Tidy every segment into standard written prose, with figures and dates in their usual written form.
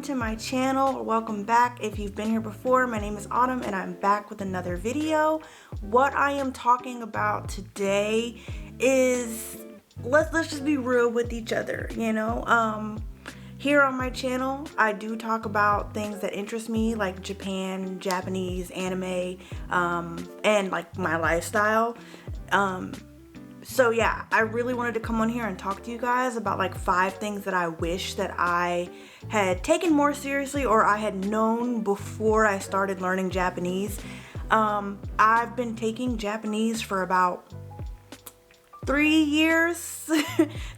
to my channel, or welcome back if you've been here before. My name is Autumn and I'm back with another video. What I am talking about today is, let's just be real with each other, you know? Here on my channel, I do talk about things that interest me, like Japan, Japanese, anime, and like my lifestyle. So yeah, I really wanted to come on here and talk to you guys about like 5 things that I wish that I had taken more seriously or I had known before I started learning Japanese. I've been taking Japanese for about 3 years.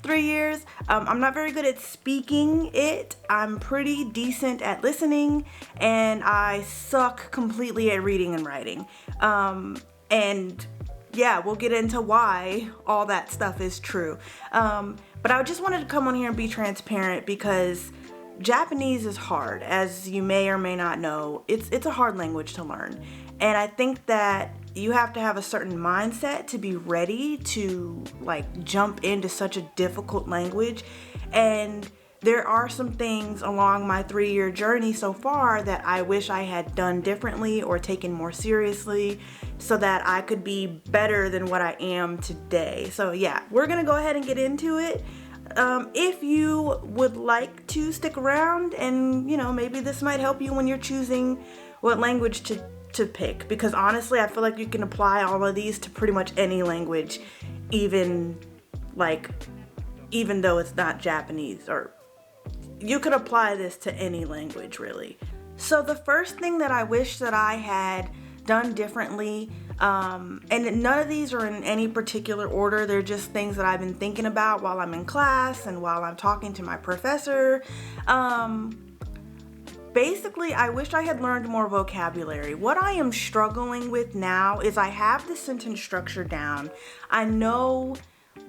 3 years. I'm not very good at speaking it. I'm pretty decent at listening, and I suck completely at reading and writing. And yeah, we'll get into why all that stuff is true. But I just wanted to come on here and be transparent because Japanese is hard, as you may or may not know. It's a hard language to learn. And I think that you have to have a certain mindset to be ready to like jump into such a difficult language. And there are some things along my 3-year journey so far that I wish I had done differently or taken more seriously so that I could be better than what I am today. So yeah, we're gonna go ahead and get into it. If you would like to stick around, and you know, maybe this might help you when you're choosing what language to pick, because honestly I feel like you can apply all of these to pretty much any language, even though it's not Japanese, or you could apply this to any language really. So the first thing that I wish that I had done differently, and none of these are in any particular order, they're just things that I've been thinking about while I'm in class and while I'm talking to my professor. Basically, I wish I had learned more vocabulary. What I am struggling with now is I have the sentence structure down. I know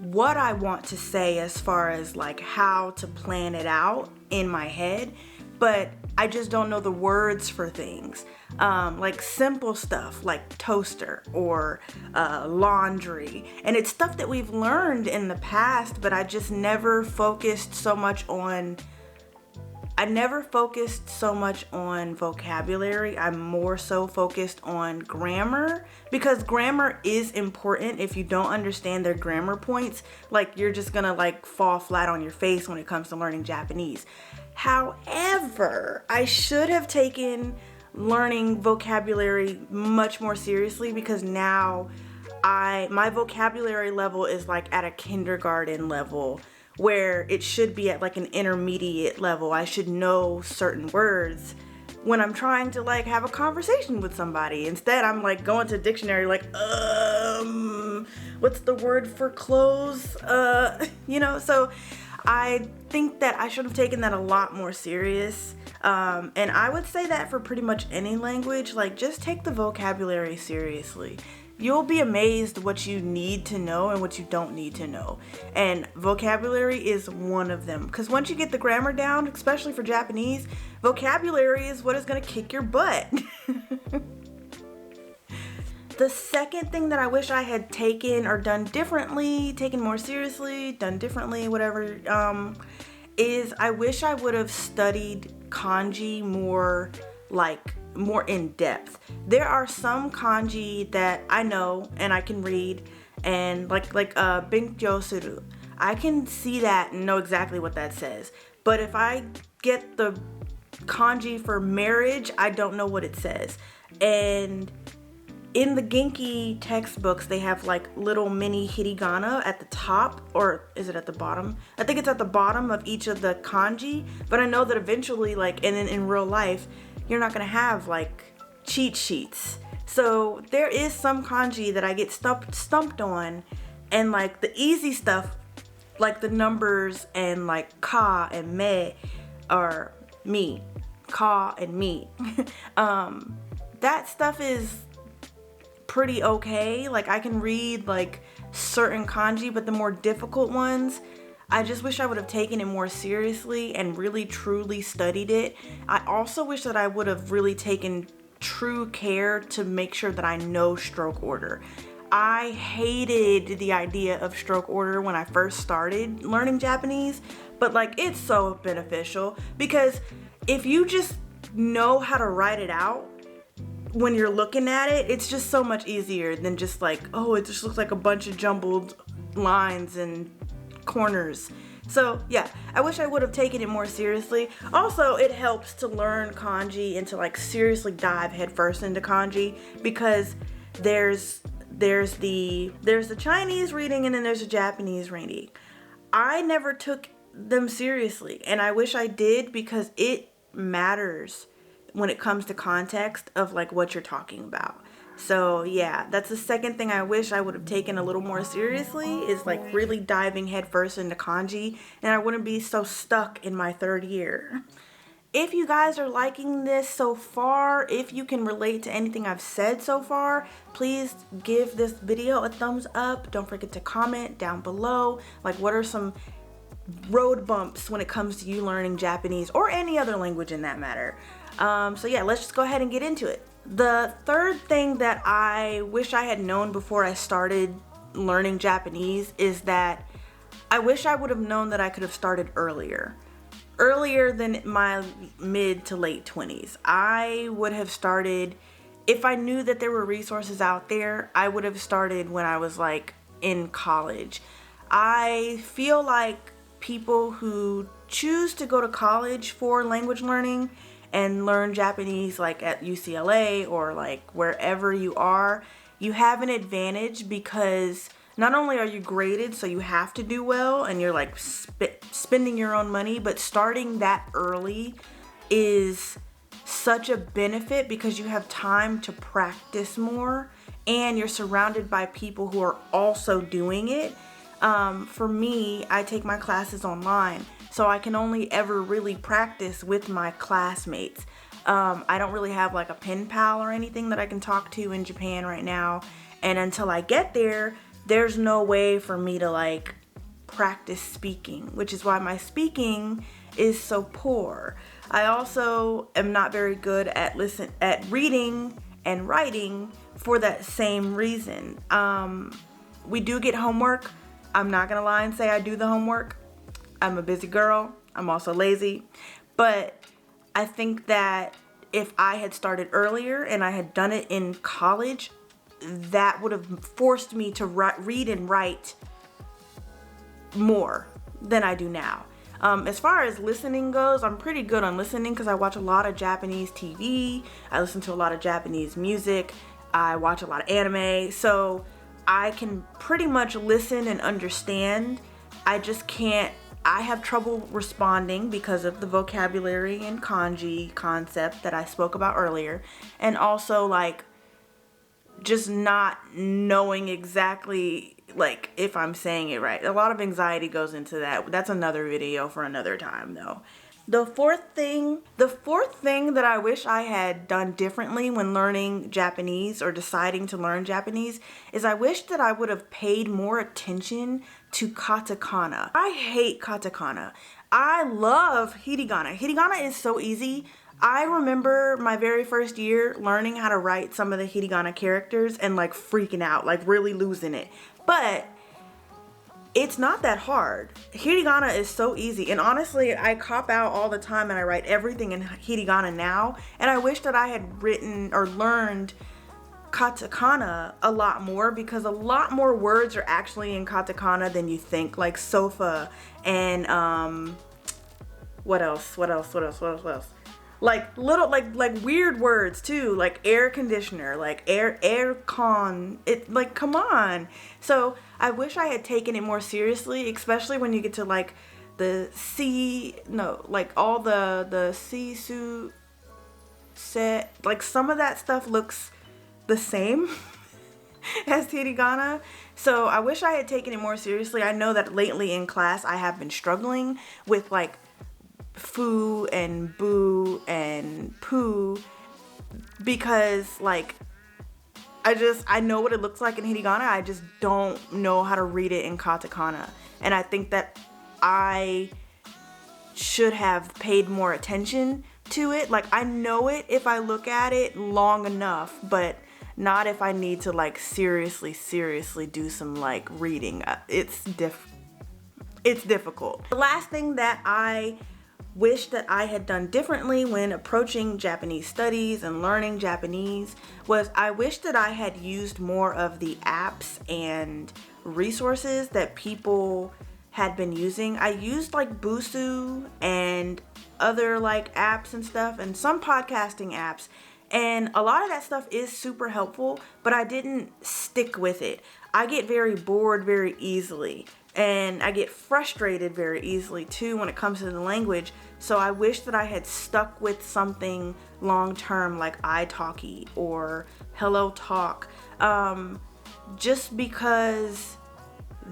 what I want to say as far as like how to plan it out in my head, but I just don't know the words for things. Like simple stuff like toaster or laundry. And it's stuff that we've learned in the past, but I just never focused so much on vocabulary. I'm more so focused on grammar, because grammar is important. If you don't understand their grammar points, like you're just gonna like fall flat on your face when it comes to learning Japanese. However, I should have taken learning vocabulary much more seriously, because now my vocabulary level is like at a kindergarten level, where it should be at like an intermediate level. I should know certain words when I'm trying to like have a conversation with somebody. Instead, I'm like going to dictionary like, what's the word for clothes? You know, so I think that I should have taken that a lot more serious. And I would say that for pretty much any language, like just take the vocabulary seriously. You'll be amazed what you need to know and what you don't need to know. And vocabulary is one of them. Because once you get the grammar down, especially for Japanese, vocabulary is what is going to kick your butt. The second thing that I wish I had taken or done differently, taken more seriously, done differently, whatever, is I wish I would have studied kanji more in depth. There are some kanji that I know and I can read, and like benkyou suru, I can see that and know exactly what that says. But if I get the kanji for marriage, I don't know what it says. And in the Genki textbooks, they have like little mini hiragana at the top, or is it at the bottom? I think it's at the bottom of each of the kanji, but I know that eventually, like, and in real life, you're not gonna have like cheat sheets. So there is some kanji that I get stumped on, and like the easy stuff, like the numbers and like ka and me, or me, ka and me, that stuff is pretty okay. Like I can read like certain kanji, but the more difficult ones, I just wish I would have taken it more seriously and really truly studied it. I also wish that I would have really taken true care to make sure that I know stroke order. I hated the idea of stroke order when I first started learning Japanese, but like it's so beneficial, because if you just know how to write it out when you're looking at it, it's just so much easier than just like, oh, it just looks like a bunch of jumbled lines and corners. So yeah, I wish I would have taken it more seriously. Also, it helps to learn kanji and to like seriously dive headfirst into kanji, because there's the Chinese reading and then there's the Japanese reading. I never took them seriously, and I wish I did, because it matters when it comes to context of like what you're talking about. So yeah, that's the second thing I wish I would have taken a little more seriously, is like really diving headfirst into kanji, and I wouldn't be so stuck in my third year. If you guys are liking this so far, if you can relate to anything I've said so far, please give this video a thumbs up. Don't forget to comment down below, like what are some road bumps when it comes to you learning Japanese or any other language in that matter. So yeah, let's just go ahead and get into it. The third thing that I wish I had known before I started learning Japanese is that I wish I would have known that I could have started earlier than my mid to late 20s. I would have started, if I knew that there were resources out there, I would have started when I was like in college. I feel like people who choose to go to college for language learning and learn Japanese like at UCLA or like wherever you are, you have an advantage, because not only are you graded so you have to do well and you're like spending your own money, but starting that early is such a benefit because you have time to practice more and you're surrounded by people who are also doing it. For me, I take my classes online, so I can only ever really practice with my classmates. I don't really have like a pen pal or anything that I can talk to in Japan right now. And until I get there, there's no way for me to like practice speaking, which is why my speaking is so poor. I also am not very good at reading and writing for that same reason. We do get homework. I'm not gonna lie and say I do the homework. I'm a busy girl. I'm also lazy. But I think that if I had started earlier and I had done it in college, that would have forced me to read and write more than I do now. As far as listening goes, I'm pretty good on listening because I watch a lot of Japanese TV. I listen to a lot of Japanese music. I watch a lot of anime. So I can pretty much listen and understand. I just can't, I have trouble responding because of the vocabulary and kanji concept that I spoke about earlier. And also like just not knowing exactly like if I'm saying it right. A lot of anxiety goes into that. That's another video for another time though. The fourth thing that I wish I had done differently when learning Japanese or deciding to learn Japanese is I wish that I would have paid more attention to katakana. I hate katakana. I love hiragana. Hiragana is so easy. I remember my very first year learning how to write some of the hiragana characters and like freaking out, like really losing it. But it's not that hard. Hiragana is so easy, and honestly, I cop out all the time and I write everything in hiragana now, and I wish that I had written or learned katakana a lot more, because a lot more words are actually in katakana than you think, like sofa and what else? Like little like weird words too, like air conditioner, like air con. It like, come on. So I wish I had taken it more seriously, especially when you get to like the like all the sisu set, like some of that stuff looks the same as hiragana. So I wish I had taken it more seriously. I know that lately in class I have been struggling with like foo and boo and poo, because like I know what it looks like in hiragana, I just don't know how to read it in katakana. And I think that I should have paid more attention to it. Like I know it if I look at it long enough, but not if I need to like seriously do some like reading. It's difficult. The last thing that I wish that I had done differently when approaching Japanese studies and learning Japanese was I wish that I had used more of the apps and resources that people had been using. I used like Busu and other like apps and stuff and some podcasting apps, and a lot of that stuff is super helpful, but I didn't stick with it. I get very bored very easily, and I get frustrated very easily too when it comes to the language. So I wish that I had stuck with something long term like italki or Hello Talk, just because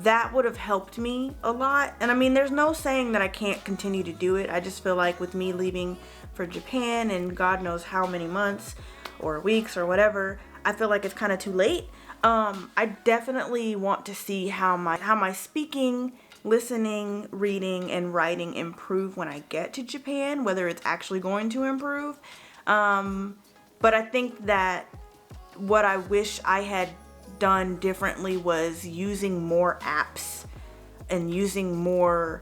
that would have helped me a lot. And I mean, there's no saying that I can't continue to do it. I just feel like with me leaving for Japan and God knows how many months or weeks or whatever, I feel like it's kind of too late. I definitely want to see how my speaking, listening, reading, and writing improve when I get to Japan, whether it's actually going to improve. But I think that what I wish I had done differently was using more apps and using more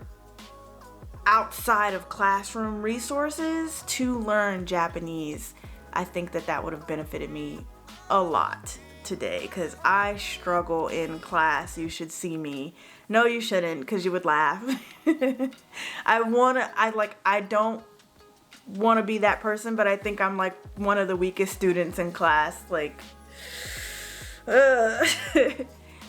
outside of classroom resources to learn Japanese. I think that that would have benefited me a lot today, because I struggle in class. You should see me. No, you shouldn't, because you would laugh. I don't want to be that person, but I think I'm like one of the weakest students in class. Like,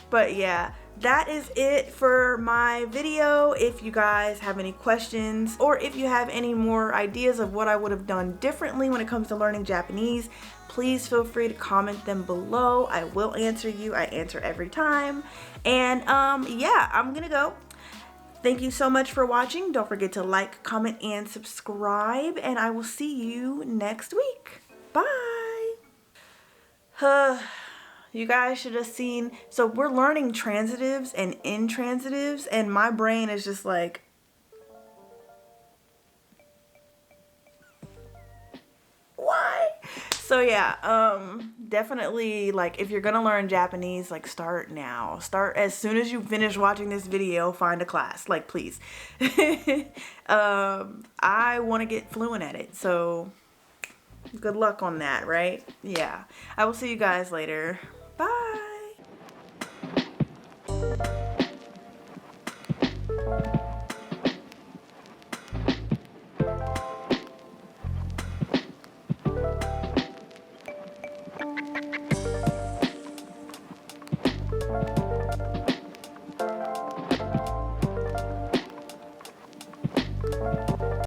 but yeah, that is it for my video. If you guys have any questions, or if you have any more ideas of what I would have done differently when it comes to learning Japanese, please feel free to comment them below. I will answer you. I answer every time. And yeah, I'm gonna go. Thank you so much for watching. Don't forget to like, comment, and subscribe, and I will see you next week. Bye. You guys should have seen. So we're learning transitives and intransitives, and my brain is just like, why? So yeah, definitely, like, if you're gonna learn Japanese, like, start now. Start as soon as you finish watching this video. Find a class, like, please. I want to get fluent at it, so good luck on that, right? Yeah, I will see you guys later. Bye.